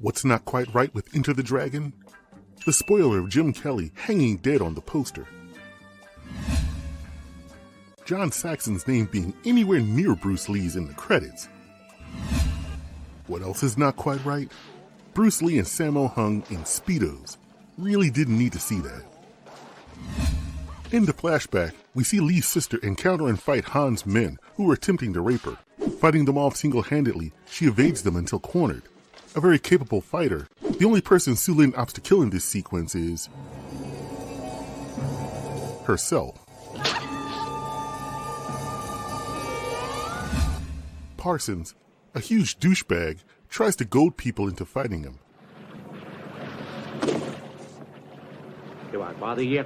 What's not quite right with Enter the Dragon? The spoiler of Jim Kelly hanging dead on the poster. John Saxon's name being anywhere near Bruce Lee's in the credits. What else is not quite right? Bruce Lee and Sammo Hung in Speedos. Really didn't need to see that. In the flashback, we see Lee's sister encounter and fight Han's men who were attempting to rape her. Fighting them off single-handedly, she evades them until cornered. A very capable fighter. The only person Sue Lin opts to kill in this sequence is herself. Parsons, a huge douchebag, tries to goad people into fighting him. Do I bother you?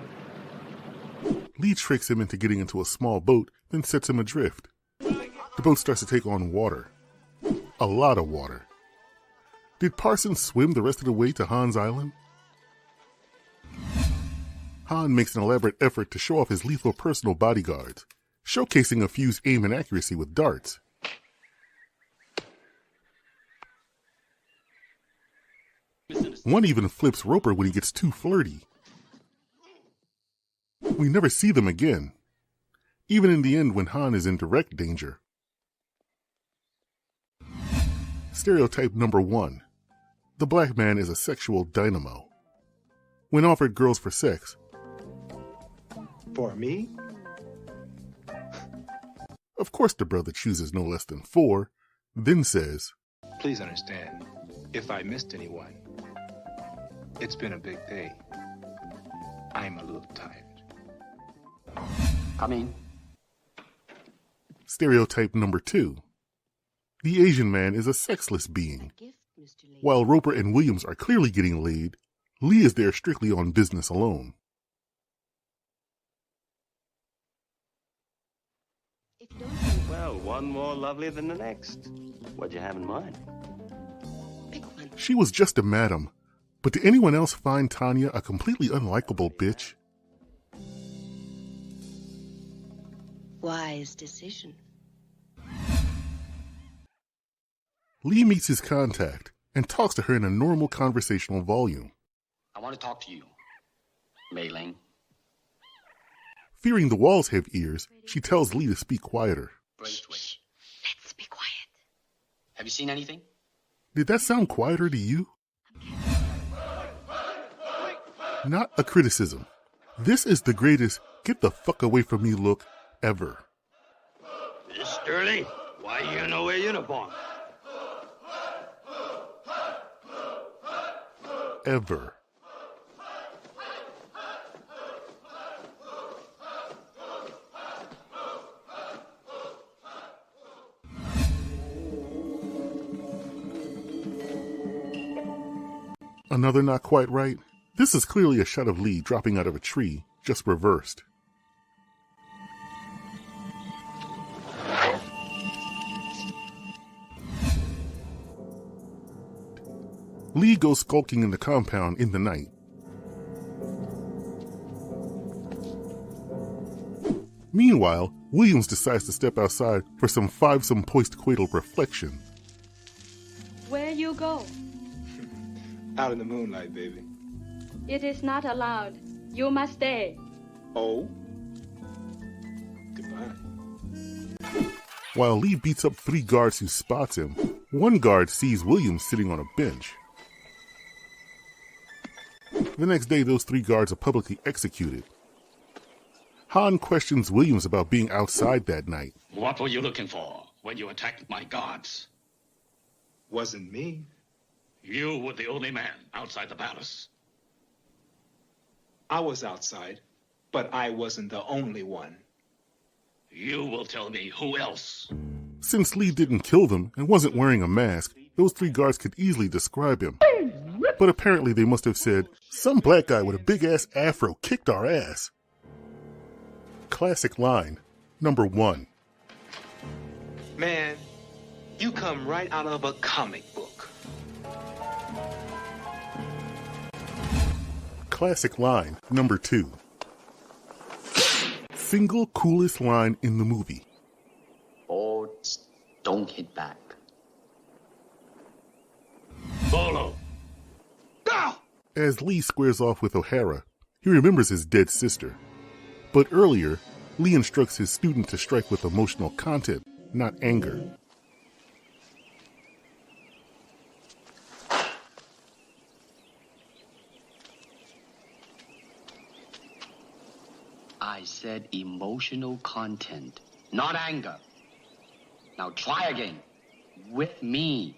Lee tricks him into getting into a small boat, then sets him adrift. The boat starts to take on water. A lot of water. Did Parsons swim the rest of the way to Han's island? Han makes an elaborate effort to show off his lethal personal bodyguards, showcasing a few's aim and accuracy with darts. One even flips Roper when he gets too flirty. We never see them again, even in the end when Han is in direct danger. Stereotype number 1. The black man is a sexual dynamo. When offered girls for sex, for me? Of course the brother chooses no less than 4, then says, Please understand, if I missed anyone, it's been a big day. I'm a little tired. Come in. Stereotype number 2. The Asian man is a sexless being. While Roper and Williams are clearly getting laid, Lee is there strictly on business alone. Well, one more lovely than the next. What'd you have in mind? She was just a madam, but did anyone else find Tanya a completely unlikable bitch? Wise decision. Lee meets his contact and talks to her in a normal conversational volume. I want to talk to you, Mei Ling. Fearing the walls have ears, she tells Lee to speak quieter. Shh. Let's be quiet. Have you seen anything? Did that sound quieter to you? Not a criticism. This is the greatest get the fuck away from me look ever. Miss Sterling, why you no wear uniform? Ever. Another not quite right? This is clearly a shot of Lee dropping out of a tree, just reversed. Lee goes skulking in the compound in the night. Meanwhile, Williams decides to step outside for some fivesome postcoital reflection. Where you go? Out in the moonlight, baby. It is not allowed. You must stay. Oh? Goodbye. While Lee beats up 3 guards who spots him, one guard sees Williams sitting on a bench. The next day, those 3 guards are publicly executed. Han questions Williams about being outside that night. What were you looking for when you attacked my guards? Wasn't me. You were the only man outside the palace. I was outside, but I wasn't the only one. You will tell me who else. Since Lee didn't kill them and wasn't wearing a mask, those 3 guards could easily describe him. But apparently they must have said, some black guy with a big-ass afro kicked our ass. Classic line, number 1. Man, you come right out of a comic book. Classic line, number 2. Single coolest line in the movie. Or don't hit back. Bolo, As Lee squares off with O'Hara, he remembers his dead sister. But earlier, Lee instructs his student to strike with emotional content, not anger. I said emotional content, not anger. Now try again. With me.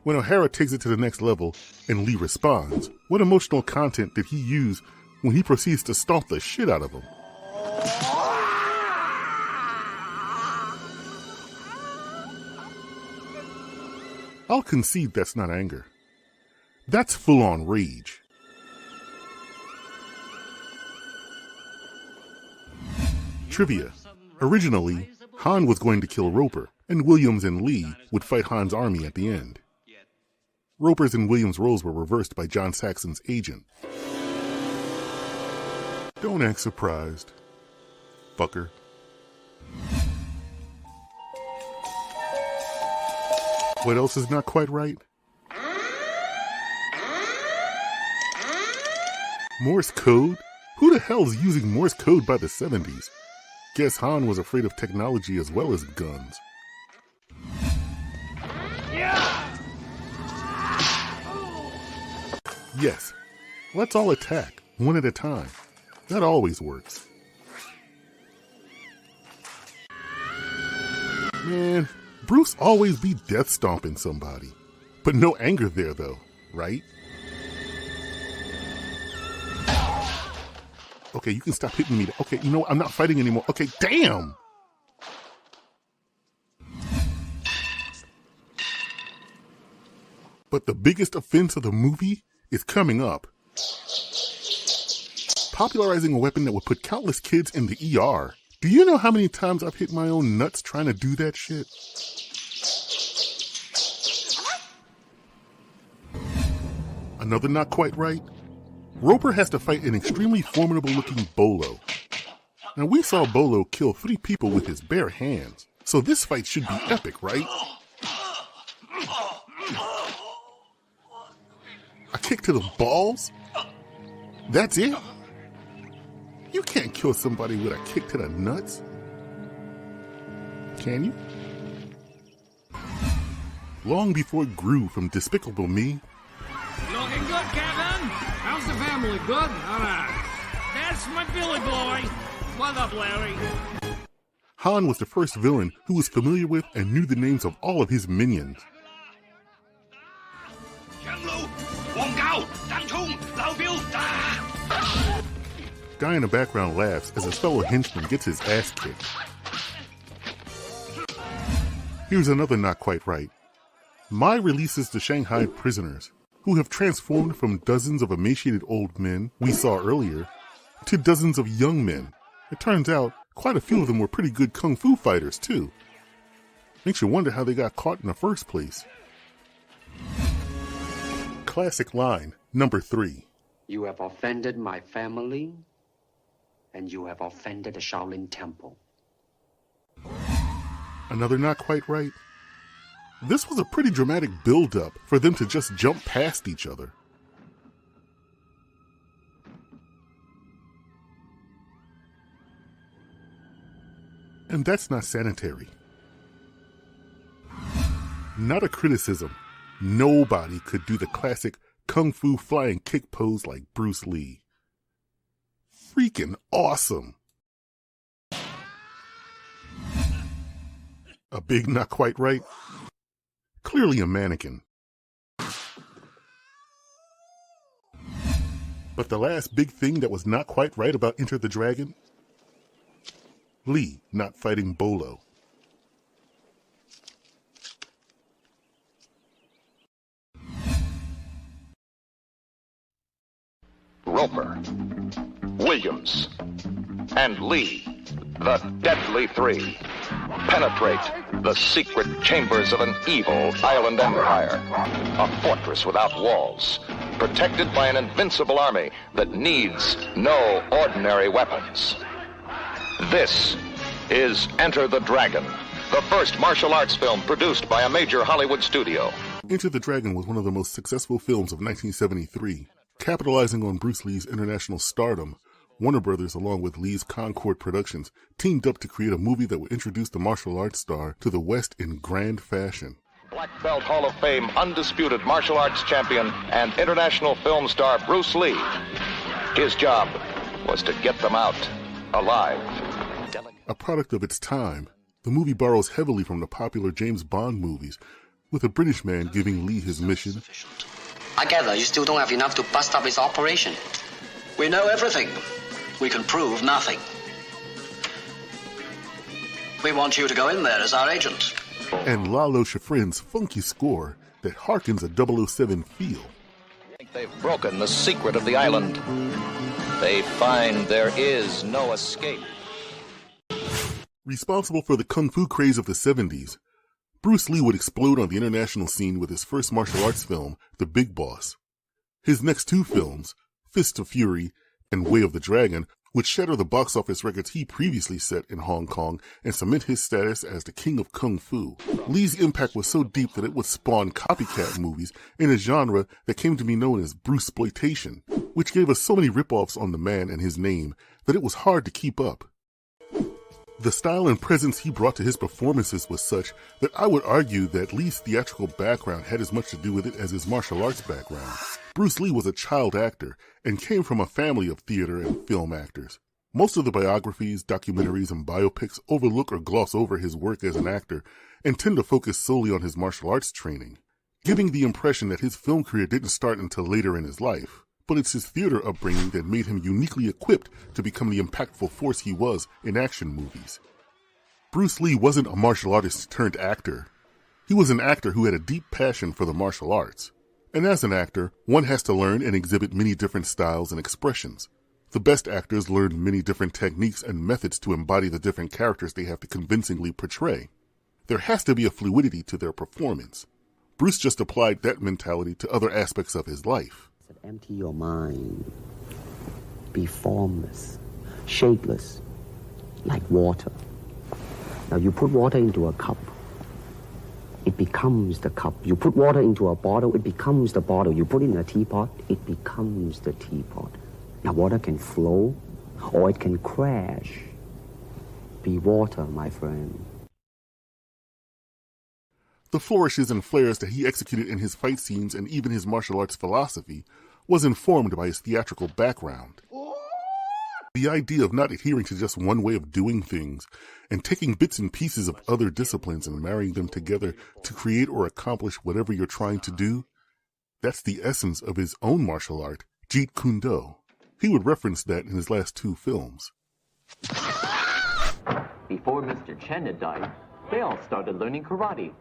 When O'Hara takes it to the next level and Lee responds, what emotional content did he use when he proceeds to stomp the shit out of him? I'll concede that's not anger. That's full-on rage. Trivia. Originally, Han was going to kill Roper, and Williams and Lee would fight Han's army at the end. Roper's and Williams' roles were reversed by John Saxon's agent. Don't act surprised, fucker. What else is not quite right? Morse code? Who the hell is using Morse code by the 70s? Guess Han was afraid of technology as well as guns. Yes, let's all attack, one at a time. That always works. Man, Bruce always be death stomping somebody. But no anger there though, right? Okay, you can stop hitting me. Okay, you know what? I'm not fighting anymore. Okay, damn! But the biggest offense of the movie is coming up. Popularizing a weapon that would put countless kids in the ER. Do you know how many times I've hit my own nuts trying to do that shit? Another not quite right? Roper has to fight an extremely formidable-looking Bolo. Now, we saw Bolo kill 3 people with his bare hands, so this fight should be epic, right? A kick to the balls? That's it? You can't kill somebody with a kick to the nuts. Can you? Long before it grew from Despicable Me. Looking good, Kevin. How's the family? Good? All right. That's my Billy boy. What up, Larry? Han was the first villain who was familiar with and knew the names of all of his minions. Guy in the background laughs as his fellow henchman gets his ass kicked. Here's another not quite right. Mai releases the Shanghai prisoners, who have transformed from dozens of emaciated old men we saw earlier to dozens of young men. It turns out quite a few of them were pretty good kung fu fighters too. Makes you wonder how they got caught in the first place. Classic line, number 3. You have offended my family, and you have offended the Shaolin Temple. Another not quite right. This was a pretty dramatic build-up for them to just jump past each other. And that's not sanitary. Not a criticism. Nobody could do the classic kung fu flying kick pose like Bruce Lee. Freaking awesome. A big not quite right? Clearly a mannequin. But the last big thing that was not quite right about Enter the Dragon? Lee not fighting Bolo. Roper, Williams, and Lee, the Deadly Three, penetrate the secret chambers of an evil island empire, a fortress without walls, protected by an invincible army that needs no ordinary weapons. This is Enter the Dragon, the first martial arts film produced by a major Hollywood studio. Enter the Dragon was one of the most successful films of 1973. Capitalizing on Bruce Lee's international stardom, Warner Brothers, along with Lee's Concord Productions, teamed up to create a movie that would introduce the martial arts star to the West in grand fashion. Black Belt Hall of Fame undisputed martial arts champion and international film star Bruce Lee. His job was to get them out alive. A product of its time, the movie borrows heavily from the popular James Bond movies, with a British man giving Lee his mission. I gather you still don't have enough to bust up his operation. We know everything. We can prove nothing. We want you to go in there as our agent. And Lalo Schifrin's funky score that harkens a 007 feel. They've broken the secret of the island. They find there is no escape. Responsible for the kung fu craze of the 70s, Bruce Lee would explode on the international scene with his first martial arts film, The Big Boss. His next two films, Fist of Fury and Way of the Dragon, would shatter the box office records he previously set in Hong Kong and cement his status as the king of kung fu. Lee's impact was so deep that it would spawn copycat movies in a genre that came to be known as Bruceploitation, which gave us so many ripoffs on the man and his name that it was hard to keep up. The style and presence he brought to his performances was such that I would argue that Lee's theatrical background had as much to do with it as his martial arts background. Bruce Lee was a child actor and came from a family of theater and film actors. Most of the biographies, documentaries, and biopics overlook or gloss over his work as an actor and tend to focus solely on his martial arts training, giving the impression that his film career didn't start until later in his life. But it's his theater upbringing that made him uniquely equipped to become the impactful force he was in action movies. Bruce Lee wasn't a martial artist turned actor. He was an actor who had a deep passion for the martial arts. And as an actor, one has to learn and exhibit many different styles and expressions. The best actors learn many different techniques and methods to embody the different characters they have to convincingly portray. There has to be a fluidity to their performance. Bruce just applied that mentality to other aspects of his life. Empty your mind. Be formless, shapeless, like water. Now you put water into a cup, it becomes the cup. You put water into a bottle, it becomes the bottle. You put it in a teapot, it becomes the teapot. Now water can flow or it can crash. Be water, my friend. The flourishes and flares that he executed in his fight scenes and even his martial arts philosophy was informed by his theatrical background. The idea of not adhering to just one way of doing things and taking bits and pieces of other disciplines and marrying them together to create or accomplish whatever you're trying to do, that's the essence of his own martial art, Jeet Kune Do. He would reference that in his last two films. Before Mr. Chen had died, they all started learning karate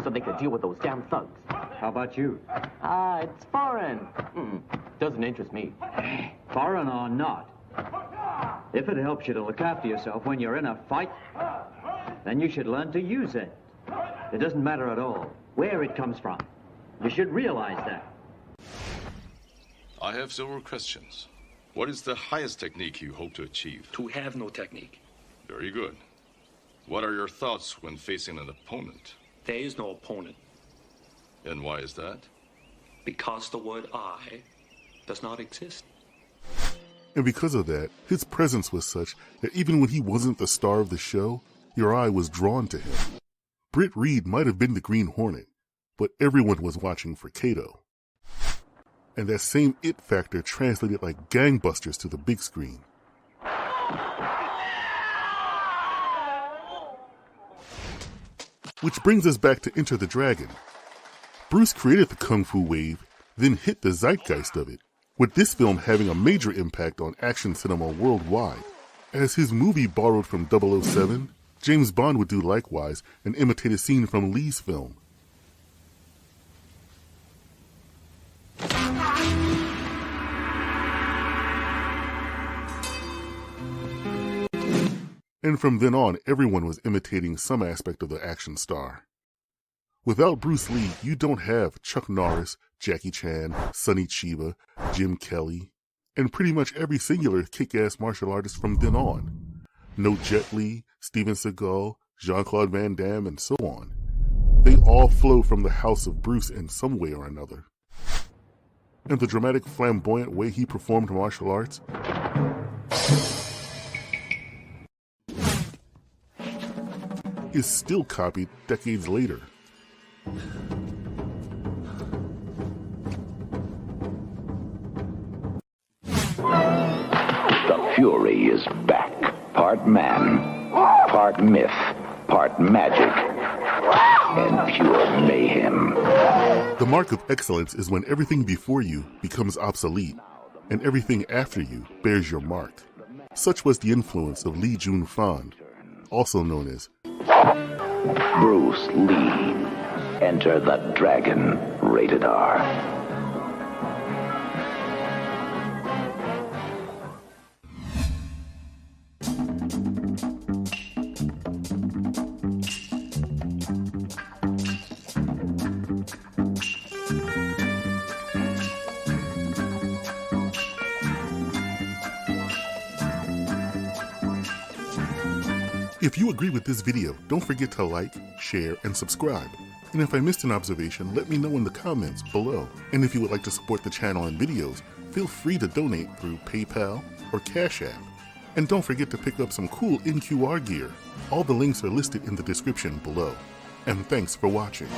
so they could deal with those damn thugs. How about you? It's foreign. Doesn't interest me. Foreign or not, if it helps you to look after yourself when you're in a fight, then you should learn to use it. It doesn't matter at all where it comes from. You should realize that. I have several questions. What is the highest technique you hope to achieve? To have no technique. Very good. What are your thoughts when facing an opponent? There is no opponent. And why is that? Because the word I does not exist. And because of that, his presence was such that even when he wasn't the star of the show, your eye was drawn to him. Britt Reed might have been the Green Hornet, but everyone was watching for Kato. And that same it factor translated like gangbusters to the big screen. Which brings us back to Enter the Dragon. Bruce created the Kung Fu wave, then hit the zeitgeist of it, with this film having a major impact on action cinema worldwide. As his movie borrowed from 007, James Bond would do likewise and imitate a scene from Lee's film. And from then on, everyone was imitating some aspect of the action star. Without Bruce Lee, you don't have Chuck Norris, Jackie Chan, Sonny Chiba, Jim Kelly, and pretty much every singular kick-ass martial artist from then on. No Jet Li, Steven Seagal, Jean-Claude Van Damme, and so on. They all flow from the house of Bruce in some way or another. And the dramatic, flamboyant way he performed martial arts is still copied decades later. The Fury is back. Part man, part myth, part magic, and pure mayhem. The mark of excellence is when everything before you becomes obsolete, and everything after you bears your mark. Such was the influence of Lee Jun-fan, also known as Bruce Lee. Enter the Dragon. Rated R. If you agree with this video, don't forget to like, share, and subscribe. And if I missed an observation, let me know in the comments below. And if you would like to support the channel and videos, feel free to donate through PayPal or Cash App. And don't forget to pick up some cool NQR gear. All the links are listed in the description below. And thanks for watching.